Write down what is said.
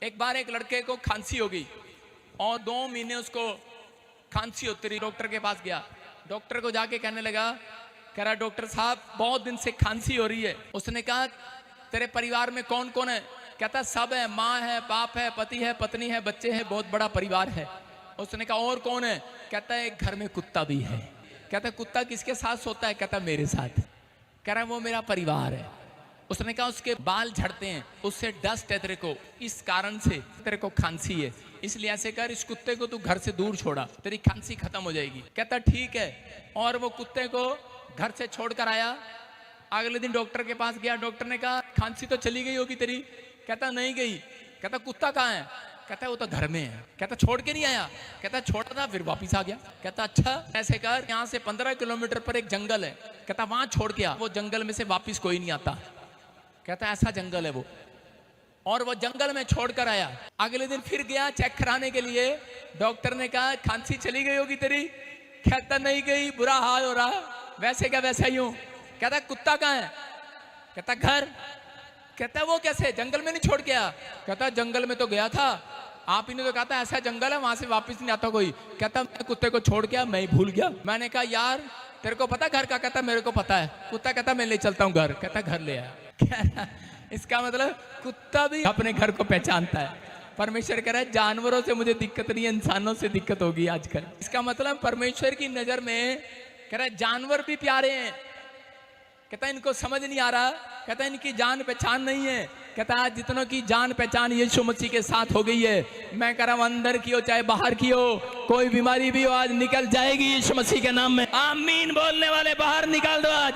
एक बार एक लड़के को खांसी हो गई और 2 महीने उसको खांसी होती रही। डॉक्टर के पास गया, डॉक्टर को जाके कहने लगा, कह रहा डॉक्टर साहब बहुत दिन से खांसी हो रही है। उसने कहा तेरे परिवार में कौन कौन है? कहता सब है, माँ है, बाप है, पति है, पत्नी है, बच्चे हैं, बहुत बड़ा परिवार है। उसने कहा और कौन है? कहता है एक घर में कुत्ता भी है। कहता कुत्ता किसके साथ सोता है? कहता मेरे साथ। कह रहा वो मेरा परिवार है। उसने कहा उसके बाल झड़ते हैं, उससे डस्ट है तेरे को, इस कारण से तेरे को खांसी है, इसलिए ऐसे कर इस कुत्ते को तू घर से दूर छोड़ा, तेरी खांसी खत्म हो जाएगी। कहता ठीक है। और वो कुत्ते को घर से छोड़कर आया। अगले दिन डॉक्टर के पास गया, डॉक्टर ने कहा खांसी तो चली गई होगी तेरी। कहता नहीं गई। कहता कुत्ता कहाँ है? कहता वो तो घर में है। कहता छोड़ के नहीं आया? कहता छोड़ा था फिर वापिस आ गया। कहता अच्छा ऐसे कर, यहाँ से 15 किलोमीटर पर एक जंगल है, कहता वहां छोड़ के आ, वो जंगल में से वापिस कोई नहीं आता। कहता ऐसा जंगल है वो। और वो जंगल में छोड़कर आया। अगले दिन फिर गया चेक कराने के लिए। डॉक्टर ने कहा खांसी चली गई होगी तेरी। कहता नहीं गई, बुरा हाल हो रहा। वैसे क्या वैसा ही हूं। कहता कुत्ता कहाँ है? कहता घर। कहता वो कैसे? जंगल में नहीं छोड़ के आया? कहता जंगल में तो गया था, आप ही ने तो कहा था ऐसा जंगल है वहां से वापस नहीं आता कोई। कहता मैं कुत्ते को छोड़ के मैं ही भूल गया। मैंने कहा यार तेरे को पता घर का? कहता मेरे को पता है। कुत्ता कहता मैं ले चलता हूँ घर। कहता घर ले आया। इसका मतलब कुत्ता भी अपने घर को पहचानता है। परमेश्वर कह रहा है जानवरों से मुझे दिक्कत नहीं है, इंसानों से दिक्कत होगी आजकल। इसका मतलब परमेश्वर की नजर में कह रहा है जानवर भी प्यारे हैं। कहता इनको समझ नहीं आ रहा, कहता इनकी जान पहचान नहीं है। कहता आज जितनों की जान पहचान यीशु मसीह के साथ हो गई है, मैं कह रहा हूं अंदर की हो चाहे बाहर की हो, कोई बीमारी भी हो आज निकल जाएगी यीशु मसीह के नाम में। आमीन बोलने वाले बाहर निकाल दो आज।